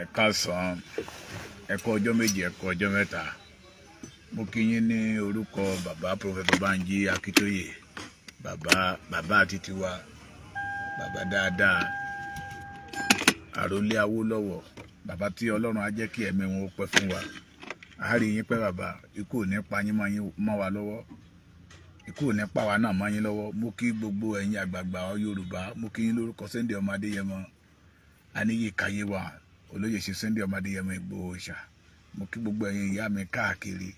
ẹ káàsán, ẹ kú ọjọ́ méjì, ẹ kú ọjọ́ mẹ́ta. Mo kí yín ní orúkọ bàbá Prophet Banji Akitoye, bàbá àti tiwa, bàbá dáadáa, àrólé Awólọ́wọ̀, bàbá tí Ọlọ́run á jẹ́ kí ẹ̀mí wọn ó pẹ́ fún wa. A rí yín pẹ́ bàbá, ikú ò ní pa yín mọ́ wa lọ́wọ́, ikú ò ní pa wa náà mọ́ yín lọ́wọ́. Mo kí gbogbo ẹ̀yin àgbààgbà Yorùbá, mo kí yín lórúkọ Sunday ọmọ Adéyẹmọ, Aníyè Káyéwà, olóyè ṣe Sunday ọmọ Adéyẹmọ Ìgbòho Òòṣà. Mo kí gbogbo ẹ̀yin ìyá mi káàkiri.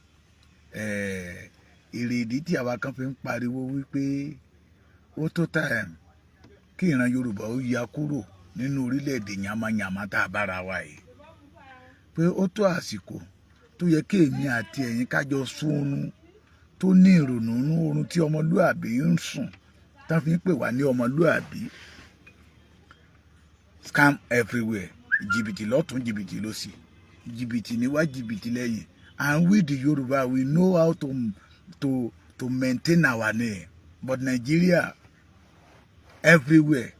Ìrèdí tí àwa kan fi ń pariwo wípé ó tó time kí ìran Yorùbá ó ya kúrò nínú orílẹ̀-èdè yamayama tá a bára wa yìí, pé ó tó àsìkò tó yẹ kí èmi àti ẹ̀yin kájọ sún oorun tó ní ìrònú oorun tí ọmọlúàbí ń sùn tán fi ń pè wá ní ọmọlúàbí. Scam everywhere, jìbìtì lọ́tún jìbìtì lósì, jìbìtì níwá jìbìtì lẹ́yìn. And we the Yoruba, we know how to maintain our name. But Nigeria, everywhere,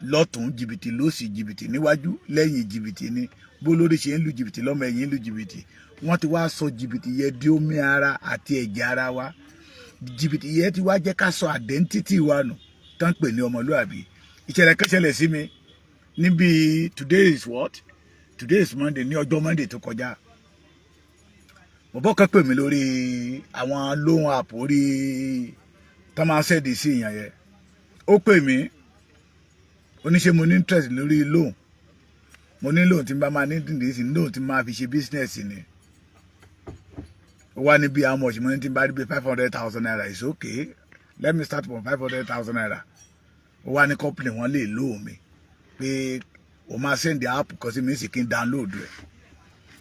lọ́tún jìbìtì lósì, jìbìtì níwájú lẹ́yìn jìbìtì ni. Bó lórí ṣe ń lu jìbìtì lọ́mọ ẹ̀yìn ń lu jìbìtì. Wọ́n ti wá sọ jìbìtì yẹ di omi ara àti ẹ̀jẹ̀ ara wa. Jìbìtì yẹ ti wá jẹ́ ká sọ identity wa nù tán pè ní ọmọlúàbí. Ìṣẹ̀lẹ̀ kan ṣẹlẹ̀ sí mi níbi today is what? Today is Monday, ní ọjọ́ Monday tó kọjá. Bọ̀bọ́ kan pè mí lórí àwọn loan app orí tó máa ń sẹ́ẹ̀dì sí ìyàn yẹn. Ó pè mí, ó ní ṣé mo ní interest lórí loan. Mo ní loan tí n bá máa ní dìndín sí, loan tí n máa fi ṣe business ni. Ó wá ní bí how much, mo ní tí n bá rí bí 500,000 naira, it's okay. Let me start from 500,000 naira. Ó wá ní company wọn lè loan mi pé o máa send the app kan sí mi sì kí n download rẹ̀.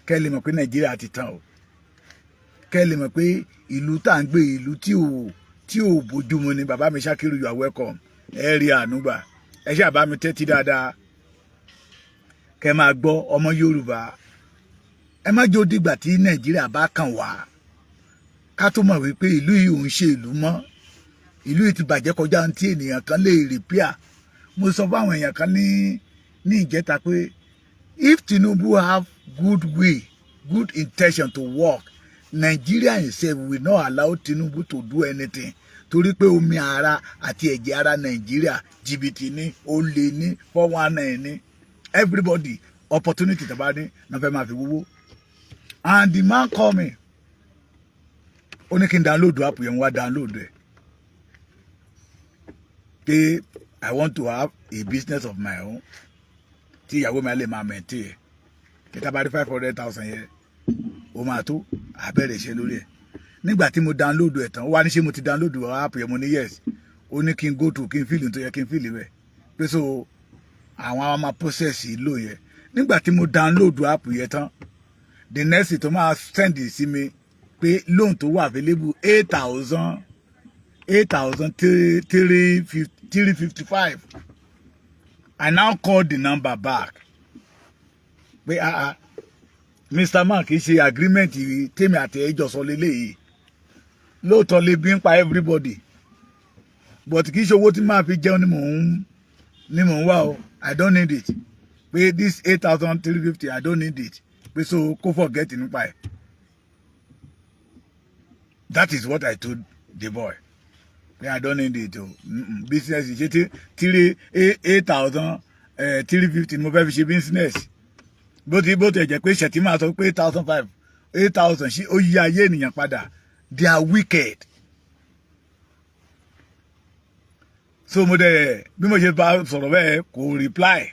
Kẹ́ lè mọ̀ pé Nàìjíríà ti tán o. Kẹ́ lè mọ̀ pé ìlú tá ń gbé ìlú tí ò bójúmu ni. Bàbá mi Ṣakiru, you are welcome. Ẹ rí ànúgbà. Ẹ ṣáà bá mi tẹ́tí dáadáa. Kẹ́ máa gbọ́ ọmọ Yorùbá. Ẹ má jẹ́ ó dìgbà tí Nàìjíríà bá kàn wá ká tó mọ̀ wípé ìlú yìí ò ń ṣe ìlú mọ́. Ìlú yìí ti bàjẹ́ kọjá ohun tí ènìyàn kan lè repair. Mo sọ fún àwọn èèyàn kan ní ìjẹta pé if Tinubu have good way, good intention to work, Nigeria itself will not allow Tinubu to do anything. Torí pé omi ara àti ẹ̀jẹ̀ ara Nigeria, jìbìtì ní, olè ní, 419 ní, everybody opportunity tàbá ní na fẹ́ máa fi wúwo. And the man call me, ó ní kí n download app yẹn, wá download rẹ̀ pé I want to have a business of my own tí ìyàwó mi lè máa maintain ẹ̀. Kí tá bá rí 500,000 yẹn ó máa tó àbẹ̀rẹ̀ iṣẹ́ lórí ẹ̀. Nígbà tí mo download ẹ̀ tán, ó wá ní ṣé mo ti download app yẹn, mo ní yes. Ó ní kí n go to kí n feel tó yẹ kí n feel rẹ̀ pé so àwọn máa process ìlò yẹn. Nígbà tí mo download app yẹn tán, the next thing tó máa send sí mi pé loan tó wà available 8,355. I now called the number back. Pé Mr. Man, kì í ṣe agreement tèmi àti ẹjọ́ sọ leléyìí. Lóòótọ́ lè bí ń pa everybody. But kì í ṣe owó tí máa fi jẹun ni mò ń wá o. I don't need it. Pé this 8,350, I don't need it. Pé so kó forget nípa ẹ̀. That is what I told the boy. I don't need it. Business is 8,350. Mo fẹ́ fi ṣe business. Bó ti jẹ́ pé Ṣètìmá sọ pé 8,500, 8,000 ṣí ó yí ayé ènìyàn padà. They are wicked. So mo dẹ̀ bí mo ṣe bá sọ̀rọ̀ bẹ́ẹ̀ kò reply.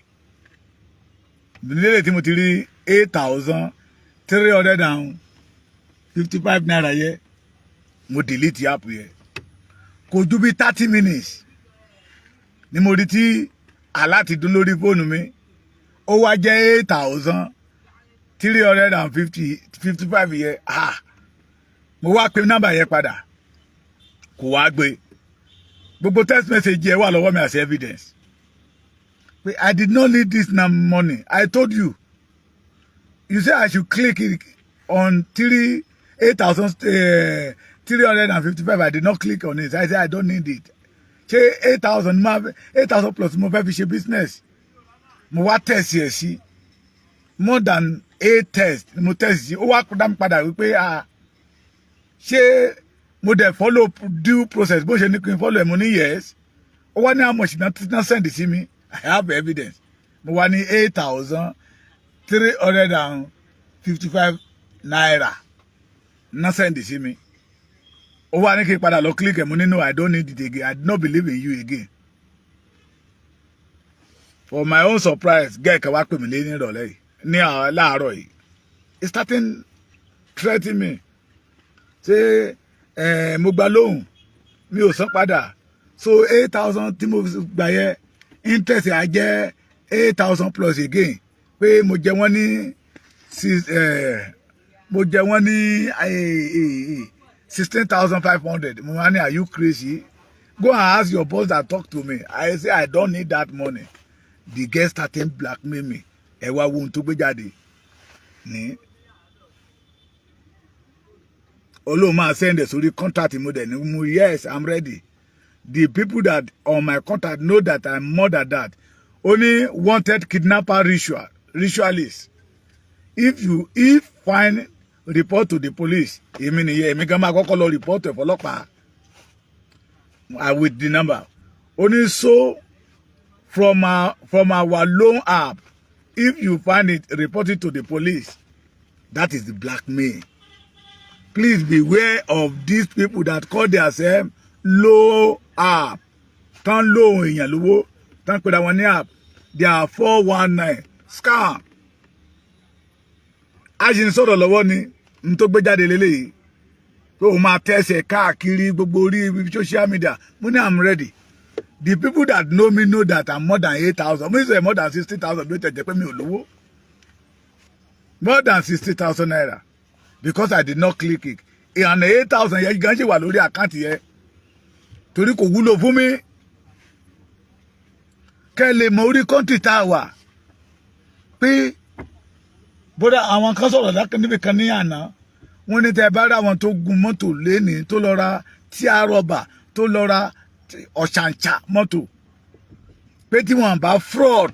Nílé tí mo ti rí 8,355 naira yẹ, mo delete app yẹ. Kò ju bí 30 minutes ni mo rí tí aláti dún lórí fóònù mi. Ó wá jẹ́ 8,355 yẹ. Mo wá pe nọ́mbà yẹn padà, kò wá gbé. Gbogbo text message yẹ wà lọ́wọ́ mi as evidence. But I did not need this money. I told you. You say I should click it on 8,355. I did not click on it. I said I don't need it. Say 8,000 plus mo fẹ́ fi ṣe business. Mo wá tẹ̀sí ẹ̀ sí. more than 8 tests mo test ó wá dá mi padà wípé ṣé mo dẹ̀ follow due process bó ṣe ní kí n follow ẹ̀ mo ní yes ó wá ní how much na send sí mi I have evidence mo wá ní 8,355 naira na send sí mi ó wá ní kí n padà lọ click ẹ̀ mo ní no I don't need it again I do not believe in you again. For my own surprise, guy kan wá pè mí lé ní ìrọ̀lẹ́ yìí ní láàárọ̀ yìí. He starting threatening me. Say mo gba lóhùn mi ò san padà. So 8,000 tí mo gbà yẹ interest á jẹ́ 8,000 plus again. Pé mo jẹ wọ́n ní 16,500. Mo wá ní are you crazy? Go and ask your boss that talk to me. I say I don't need that money. The girl started blackmail me. Ẹ wá wo ohun tó gbé jáde ní Olóhùn máa send it sórí contact mo dẹ̀ ní mo yes I'm ready. The people that on my contact know that I'm more than that. Only wanted kidnapper ritualist. If find report to the police, èmi gan máa kọ́kọ́ lọ report ẹ̀ fọlọ́pàá. I with the number. Only so from our loan app, if you find it, report it to the police. That is the blackmail. Please beware of these people that call themselves loan app. Tan loan èèyàn lówó, tan pè àwọn ní app. They are 419 scam. A ṣì ń sọ̀rọ̀ lọ́wọ́ ni n tó gbé jáde lélẹ́yìí. So máa tẹ̀sẹ̀ káàkiri gbogbo orí social media. Mo ní I'm ready. The people that know me know that I'm more than 8,000. Me say more than 60,000. Bí ó tẹ̀ jẹ́ pé mi ò lówó. More than 60,000 naira. Because I did not click it. And 8,000 yẹn gan ṣe wà lórí àkáǹtì yẹn. Torí kò wúlò fún mi. Kẹ́ lè mọ orí kọ́ńtì tá a wà. Pé bódà àwọn kan sọ̀rọ̀ lákàn níbi kan ní àná. Wọ́n ní tẹ́ bá rí àwọn tó gun mọ́tò léni tó lọ ra tíá rọ́bà tó lọ ra ọ̀ṣàǹṣà mọ́tò pé tí wọ́n bá fraud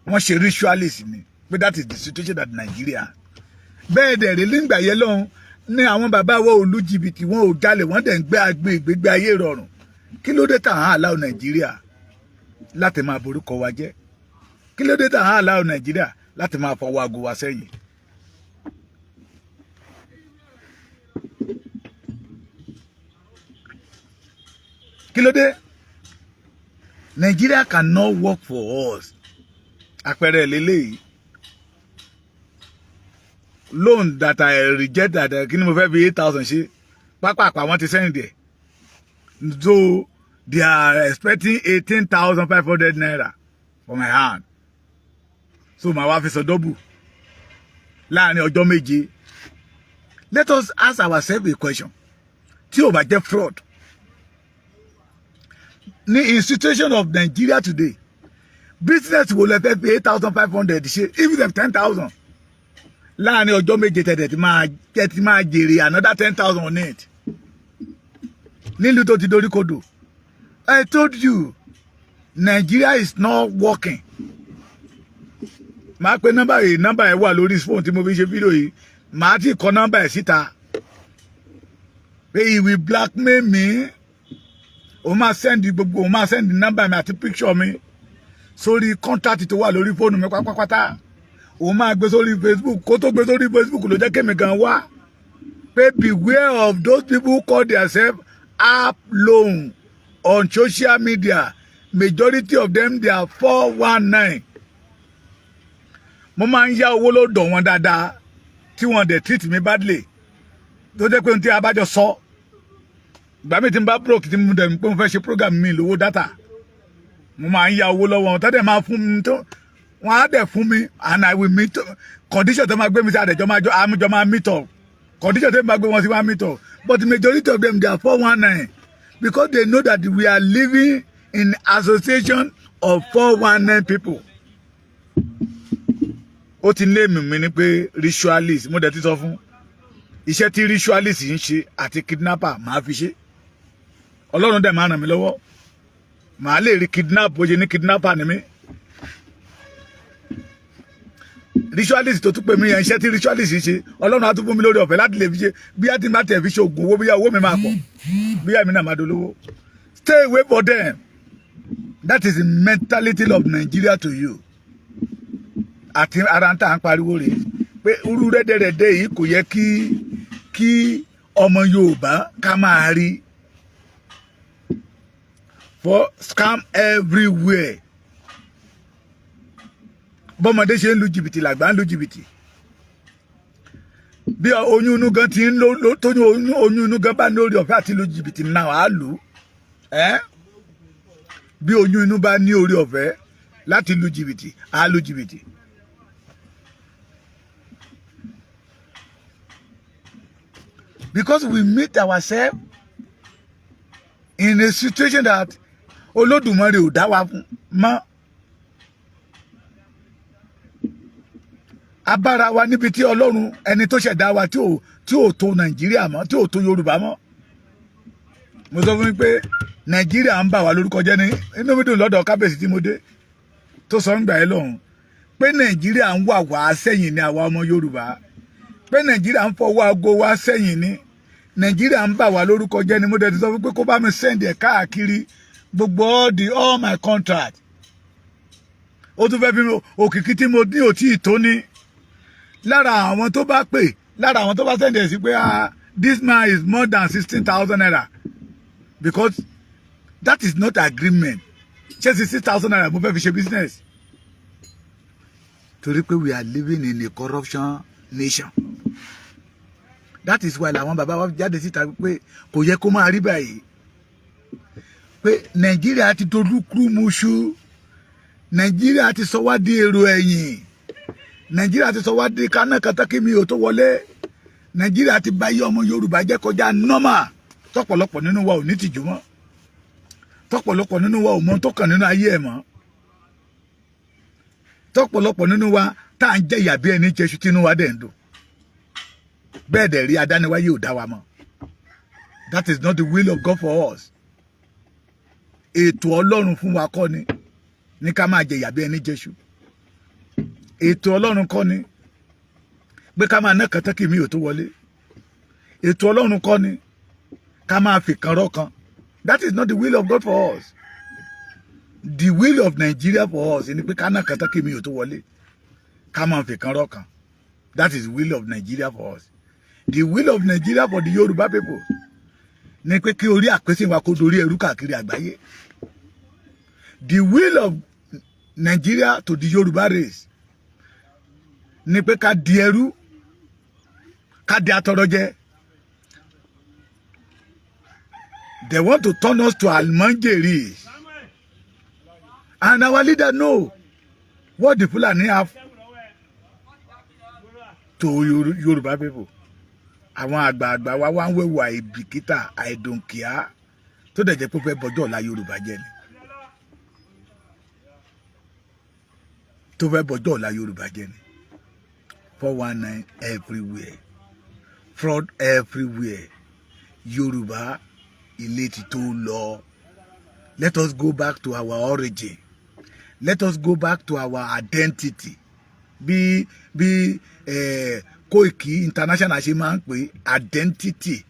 wọ́n ṣe ritualist ni pé that is the situation at Nigeria. Bẹ́ẹ̀ dẹ̀ rí nígbà yẹn lọ́hùn ní àwọn bàbá wa ò lu jìbìtì wọn ò jalè wọ́n dẹ̀ ń gbé ìgbégbé ayé rọrùn. Kí ló dé tàn án aláwọ̀ Nàìjíríà láti máa borúkọ wa jẹ́? Kí ló dé tàn án aláwọ̀ Nàìjíríà láti máa fọwọ́ aago wa sẹ́yìn? Kí ló dé? Nigeria cannot work for us. Àpẹẹrẹ lélẹ́yìí. Loan that I reject that kí ni mo fẹ́ fi 8,000 ṣe? Pápápá wọ́n ti send there. So they are expecting 18,500 naira for my hand. So màá wá fi sọ double. Láàárín ọjọ́ méje. Let us ask ourselves a question. Tí ó bá jẹ́ fraud. In situation of Nigeria today, business will let pay 8,500 even them 10,000. Láàárín ọjọ́ méje tẹ̀tẹ̀ tí máa jèrè another 10,000 on it. Nílùú tó ti dorí kodò. I told you, Nigeria is not working. Màá pe nọ́mbà ẹ̀ wà lórí phone tí mo fi ṣe fídíò yìí. Màá ti kọ nọ́mbà ẹ̀ síta. He will blackmail me. O máa send number mi àti picture mi sórí contact tó wà lórí fóònù mi pátápátá. O máa gbé sórí Facebook kó tó gbé sórí Facebook ló jẹ́ kémi gan wá. Pé beware of those people who call themselves app loan on social media. Majority of them they are 419. Mo máa ń yá owó lọ́dọ̀ wọn dáadáa tí wọ́n dẹ̀ treat me badly. Tó jẹ́ pé ohun tí a bá jọ sọ. Ìgbà mi tí n bá broke tí mo dẹ̀ pé mo fẹ́ ṣe program mi lówó data mo máa ń ya owó lọ́wọ́ wọn tọ́dẹ̀ máa fún mi tó wọ́n á dẹ̀ fún mi and I will meet condition tó máa gbé mi sí àdẹ̀jọ́ máa meet up condition tó máa gbé wọn sí máa meet up but the majority of them they are 419 because they know that we are living in association of 419 people. Ó ti name mi ní pé ritualist mo dẹ̀ ti sọ fún iṣẹ́ tí ritualist ń ṣe àti kidnapper máa fi ṣe. Ọlọ́run dẹ̀ máa ràn mí lọ́wọ́ màá lè rí kidnap bó ṣe ní kidnapper ni mí. ritualist tó tún pè mí yẹn iṣẹ́ tí ritualist ṣe ọlọ́run á tún fún mi lórí ọ̀fẹ́ láti lè fi ṣe bí á ti máa tẹ̀ fi ṣe oògùn owó bóyá owó mi máa pọ̀ bóyá èmi náà máa dolówó. Stay away for them. That is the mentality of Nigeria to you. Àti ara ń tà ń pariwo rè pé irú rẹ́dẹ̀rẹ́dẹ́ yìí kò yẹ kí ọmọ Yorùbá ká máa rí. For scam everywhere. Bọ́mọdé ṣe ń lu jìbìtì làgbà ń lu jìbìtì. Bí oyún inú gan ti ń lo tó ní oyún inú gan bá ní orí ọ̀fẹ́ àti lu jìbìtì náà á lù. Bí oyún inú bá ní orí ọ̀fẹ́ láti lu jìbìtì á lu jìbìtì. Because we meet ourselves in a situation that Olódùmarè ò dá wa mọ́. Abára wa níbi tí Ọlọ́run ẹni tó ṣẹ̀dá wa tí ò tó Nàìjíríà mọ́, tí ò tó Yorùbá mọ́. Mo sọ fún mi pé Nàìjíríà ń bà wá lórúkọ jẹ́ ní inú mi dùn lọ́dọ̀ kábíyèsí tí mo dé tó sọ ń gbà ẹ́ lọ́hùn pé Nàìjíríà ń wà wá sẹ́yìn ní àwa ọmọ Yorùbá, pé Nàìjíríà ń fọwọ́ aago wá sẹ́yìn ní Nàìjíríà ń bà wá lórúkọ jẹ́ ní mo dẹ̀ ti sọ fún pé kó bá mi send ẹ̀ káàkiri gbogbo all my contract. Ó tún fẹ́ fi òkìkí tí mo ní òtí ìtó ní lára àwọn tó bá pè lára àwọn tó bá send ẹ̀ sí pé this man is more than 16,000 naira because that is not agreement. Ṣé 16,000 naira mo fẹ́ fi ṣe business? Torí pé we are living in a corruption nation. That is why làwọn bàbá wa jáde síta pé kò yẹ kó máa rí báyìí. Pé Nàìjíríà ti dolúkúrú muṣu. Nàìjíríà ti sọ wá di èrò ẹ̀yìn. Nàìjíríà ti sọ wá di kaná katákì mi ò tó wọlé. Nàìjíríà ti bà iye ọmọ Yorùbá jẹ́ kọjá nọ́mà. Tọ́pọ̀lọpọ̀ nínú wa ò ní tìjú mọ́. Tọ́pọ̀lọpọ̀ nínú wa ò mọ tó kàn nínú ayé ẹ̀ mọ́. Tọ́pọ̀lọpọ̀ nínú wa tá à ń jẹ ìyà bí ẹni jẹṣu tínú wa dẹ̀ ń dùn. Bẹ́ẹ̀ dẹ̀ rí adániwáyé ò dá wa mọ́. That is not the will of God for us. Ètò Ọlọ́run fún wa kọ́ ni ní ká máa jẹ ìyà bí ẹni jẹṣu. Ètò Ọlọ́run kọ́ ni pé ká máa ná kàtàkì mi ò tó wọlé. Ètò Ọlọ́run kọ́ ni ká máa fi kan rọ́ kan. That is not the will of God for us. The will of Nigeria for us ni pé ká ná kàtàkì mi ò tó wọlé. Ká máa fi kan rọ́ kan. That is the will of Nigeria for us. The will of Nigeria for the Yoruba people ni pé kí orí àpèsè wa kó dorí ẹrú káàkiri àgbáyé. The will of Nigeria to the Yoruba race ni pé ká di ẹrú, ká di atọrọjẹ. They want to turn us to almanjeri. And our leader know what the Fulani have to Yoruba people. Àwọn àgbààgbà wa wá ń wẹ̀wò àìbìkítà àìdùnkìá tó dẹ̀ jẹ́ pé fẹ́ bọjọ́ ọ̀la Yorùbá jẹ́ ni. Tó fẹ́ bọjọ́ ọ̀la Yorùbá jẹ́ ni. 419 everywhere. Fraud everywhere. Yorùbá ilé ti tó lọ. Let us go back to our origin. Let us go back to our identity. Bí Koiki International ṣe máa ń pè identity.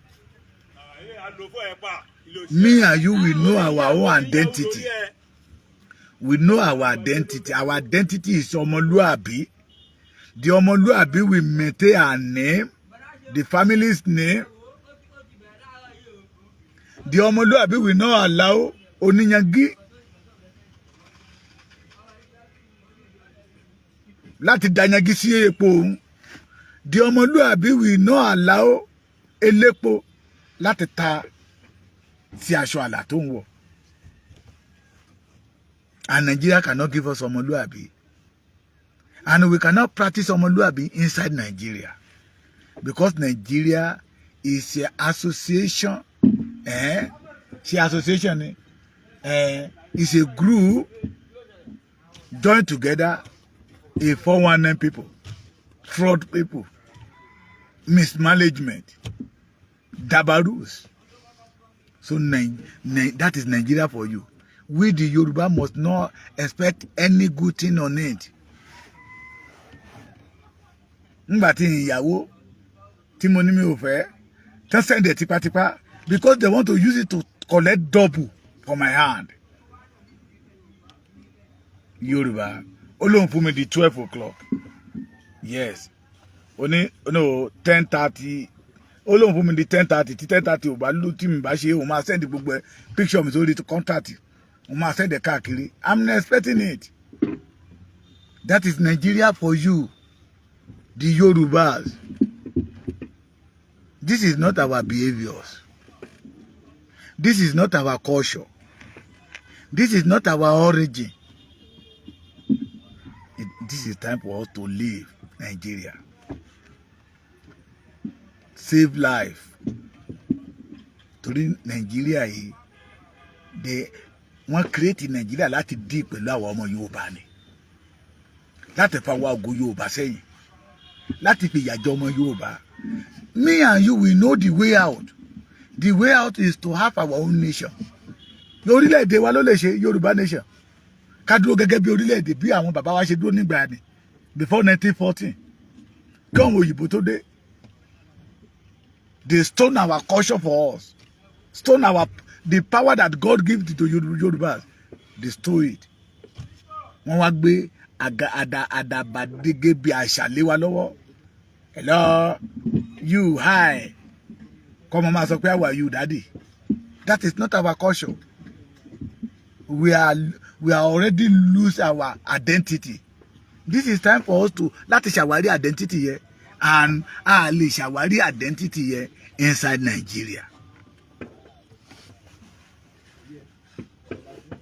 Me and you, we know our own identity. We know our identity. Our identity is Ọmọlúàbí. The Ọmọlúàbí will maintain our name, the family's name. The Ọmọlúàbí will not allow Oníyangi láti dàyàngí sí epo òun. The Ọmọlúàbí will not allow elépo láti ta sí aṣọ àlà tó ń wọ̀. And Nigeria cannot give us Ọmọlúàbí. And we cannot practice Ọmọlúàbí inside Nigeria. Because Nigeria is an association. She association is a group joined together, a 419 people, fraud people, mismanagement, dabarus. So that is Nigeria for you. We the Yoruba must not expect any good thing on it. Ngba tí ìyàwó tí mo ní mi ò fẹ́ tán send it tipátipá because they want to use it to collect double for my hand. Yoruba ó lóun fún mi di 12 o'clock. Yes. Ó ní no 10:30. Ó lóun fún mi di 10:30 tí 10:30 ò bá lù tí mi bá ṣe ó máa send gbogbo picture mi sórí contact. Ó máa send káàkiri. I'm not expecting it. That is Nigeria for you, the Yorubas. This is not our behaviors. This is not our culture. This is not our origin. This is time for us to leave Nigeria. Save life. Torí Nigeria yìí, wọ́n create Nigeria láti dí pẹ̀lú àwọn ọmọ Yorùbá ni. Láti fa wa ògo Yorùbá sẹ́yìn. Láti fi ìyà jẹ ọmọ Yorùbá. Me and you, we know the way out. The way out is to have our own nation. Orílẹ̀-èdè wa ló lè ṣe Yorùbá nation. Ká dúró gẹ́gẹ́ bí orílẹ̀-èdè bí àwọn bàbá wa ṣe dúró nígbà ni before 1914. Kí àwọn òyìnbó tó dé. They stole our culture for us. Stole the power that God gives to Yorubas. They stole it. Wọ́n wá gbé àdàbàdégé bí àṣà lé wa lọ́wọ́. Hello, you, hi. Come on, sọ pé how are you, daddy? That is not our culture. We are already lose our identity. This is time for us to láti ṣàwárí identity here, and lè ṣàwárí identity here inside Nigeria.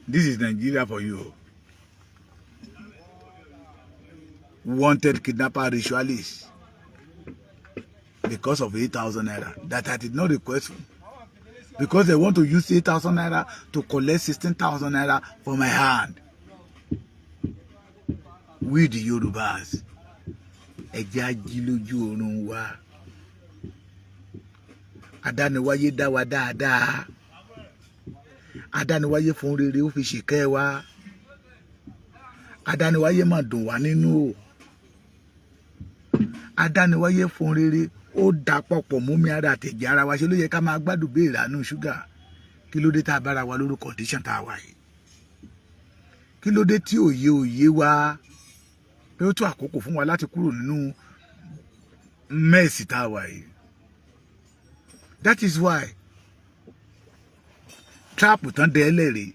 This is Nigeria for you. Wanted kidnapper ritualists because of 8,000 naira that I did not request for. Because they want to use 8,000 naira to collect 16,000 naira for my hand. We the Yorubas. Ẹja jí lójú ọ̀run wa. Adániwáyé dá wa dáadáa. Adániwáyé fún rere ó fi ṣìkẹ́ wa. Adániwáyé mà dùn wá nínú. Adániwáyé fún rere ó dàpọ̀ pọ̀ mú mi ara àtẹ̀jẹ̀ ara wa ṣe ló yẹ ká máa gbádùn bí ìrànú ṣúgà. Kí ló dé tá a bára wa lórí condition tá a wà yìí? Kí ló dé tí òye wa pé ó tó àkókò fún wa láti kúrò nínú mẹ́ẹ̀sì tá a wà yìí? That is why trap tán dẹ́ lẹ́rìí,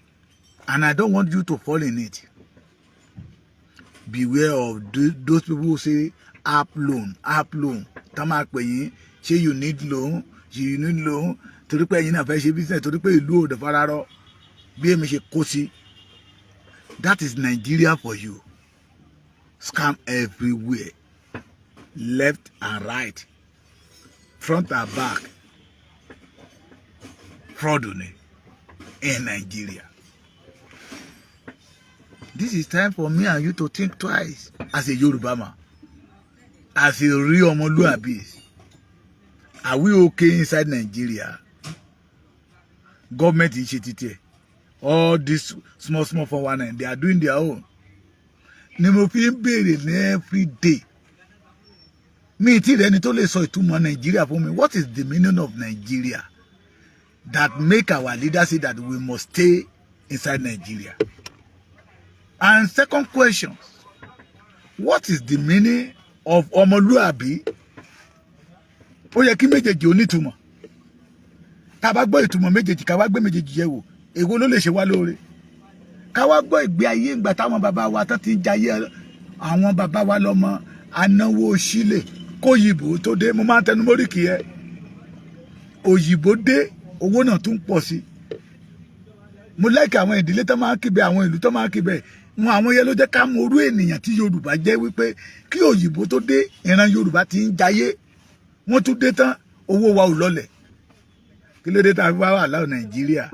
and I don't want you to fall in it. Beware of those people who say app loan. Tá máa pè yín ṣé you need loan torí pé ẹ̀yin náà fẹ́ ṣe business torí pé ìlú òde fararọ bí èmi ṣe kó sí. That is Nigeria for you. Scam everywhere, left and right, front and back. Fraud in Nigeria. This is time for me and you to think twice as a Yoruba man, as a real ọmọlúàbí. Are we okay inside Nigeria? Government initiative. All this small 419, they are doing their own. Ni mo fi ń béèrè every day. Mi ti rẹni tó lè sọ ìtumọ̀ Nigeria fún mi. What is the meaning of Nigeria that make our leaders say that we must stay inside Nigeria? And second question, what is the meaning of ọmọlúàbí? Ó yẹ kí méjèèjì ó nítumọ̀. Tá bá gbọ́ ìtumọ̀ méjèèjì ká wá gbé méjèèjì yẹ̀ wò. Èwo ló lè ṣe wá lóore? Ká wá gbọ́ ìgbé ayé ìgbà táwọn bàbá wa tán ti ń jayé àwọn bàbá wa lọ́mọ anáwó sílẹ̀ kóyìnbó tó dé. Mo máa ń tẹnu móríkì ẹ. Òyìnbó dé, owó náà tún pọ̀ sí. Mo like àwọn ìdílé tó máa ń kíbẹ̀, àwọn ìlú tó máa ń kíbẹ̀. Wọn àwọn yẹn ló jẹ́ ká mọ orú ènìyàn tí Yorùbá jẹ́ wípé kí òyìnbó tó dé ìran Yorùbá ti ń jayé. Wọ́n tún dé tán, owó wa ò lọlẹ̀. Kí ló dé tá a fi wá láwọn Nàìjíríà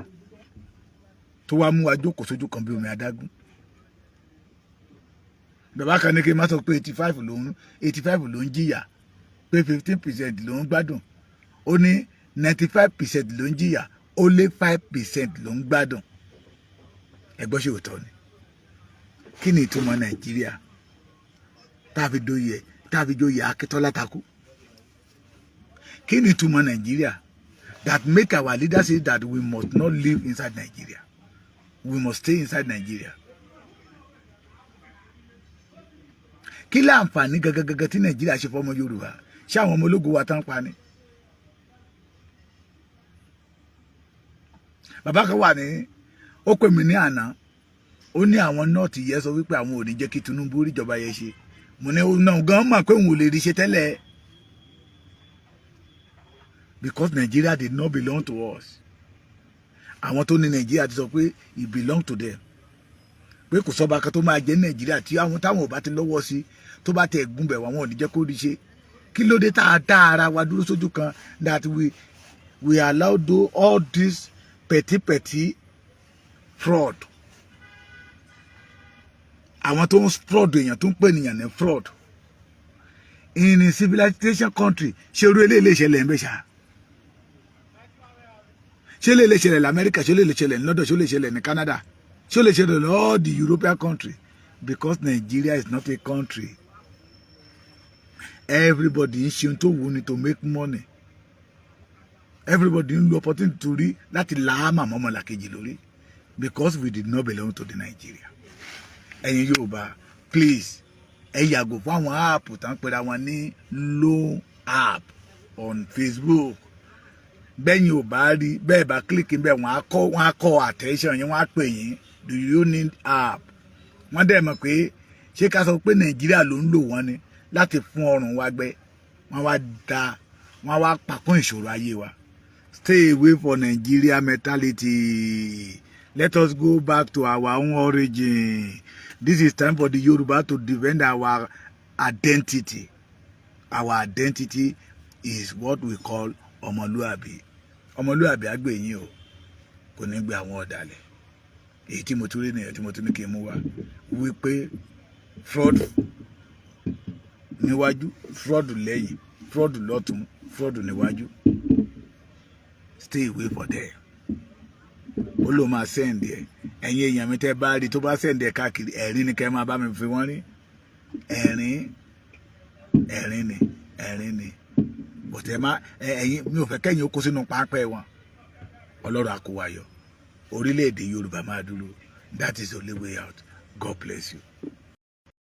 tó wá mú wa jókòó sójú kan bí omi adágún? Bàbá kan ní kí n má sọ pé 85 ló ń jìyà, pé 15% ló ń gbádùn. Ó ní 95% ló ń jìyà, ó lé 5% ló ń gbádùn. Ẹgbọ́n ṣe òótọ́ ni. Kí ni ìtumọ̀ Nàìjíríà? Tá tàbí joyè Akíntọ́lá takú. Kí ni ìtumọ̀ Nigeria that make our leaders say that we must not live inside Nigeria, we must stay inside Nigeria? Kí láǹfààní gẹ́gẹ́gẹ́gẹ́ tí Nàìjíríà ṣe fọ́mọ Yorùbá? Ṣé àwọn ọmọ ológun wa tán pa ni? Bàbá kan wà ní ó pè mí ní àná, ó ní àwọn nọ́ọ̀tì yẹ sọ wípé àwọn ò ní jẹ́ kí Tinubu rí ìjọba yẹn ṣe. Mo ní òun náà gan mọ̀ pé òun ò lè rí ṣe tẹ́lẹ̀, because Nigeria did not belong to us. Àwọn tó ní Nigeria ti sọ pé it belong to them, pé kò sọ́ba kan tó máa jẹ́ Nigeria tí àwọn táwọn ò bá ti lọ́wọ́ sí tó bá tẹ ẹ̀gún bẹ̀ wọ́n ò ní jẹ́ kó rí ṣe. Kí ló dé tá a dá ara wa dúró sójú kan that we allow do all this petty fraud? Àwọn tó ń fraud èèyàn tó ń pè nìyàn ní fraud in a civilization country. Ṣé irú eléyìí lè ṣẹlẹ̀ ń bẹ̀ ṣá? Ṣé lè ṣẹlẹ̀ ní America? Ṣé lè ṣẹlẹ̀ ní London? Ṣé lè ṣẹlẹ̀ ní Canada? Ṣé lè ṣẹlẹ̀ ní all the European country? Because Nigeria is not a country. Everybody ń ṣe ohun tó wù ní to make money. Everybody ń lo opportunity to rí láti láàmà mọ́mọ́làkejì lórí, because we did not belong to the Nigeria. Ẹ̀yin Yorùbá, please, ẹ yàgò fún àwọn app tá ń pera wọn ní loan app on Facebook. Bẹ́yìn ò bá rí, bẹ́ẹ̀ bá click bẹ́ẹ̀ wọ́n á kọ́ attention yín, wọ́n á pè yín, do you need app? Wọ́n dẹ̀ mọ̀ pé ṣé ká sọ pé Nàìjíríà ló ń lò wọ́n ni láti fún ọrùn wa gbẹ. Wọ́n wá pàkún ìṣòro ayé wa. Stay away from Nigeria mentality. Let us go back to our own origin. This is time for the Yoruba to defend our identity. Our identity is what we call ọmọlúàbí. Ọmọlúàbí á gbé yín o, kò ní gbé àwọn ọ̀dàlẹ̀. Èyí tí mo tún rí nìyẹn tí mo tún ní kí n mú wá wípé fraud níwájú, fraud lẹ́yìn, fraud lọ́tún, fraud níwájú. Stay away for there. Ó ló máa send ẹ̀. Ẹ̀yin èèyàn mi tẹ́ bá rí tó bá send ẹ̀ káàkiri, ẹ̀rín ni kẹ́ máa bá mi fi wọ́n rí. Ẹ̀rín ni. Bọ̀tẹ́ má ẹ̀yin mi ò fẹ́ kẹ́yìn ó kó sínú pápẹ́ wọn. Ọlọ́run á kó wa yọ. Orílẹ̀-èdè Yorùbá máa dúró. That is the only way out. God bless you.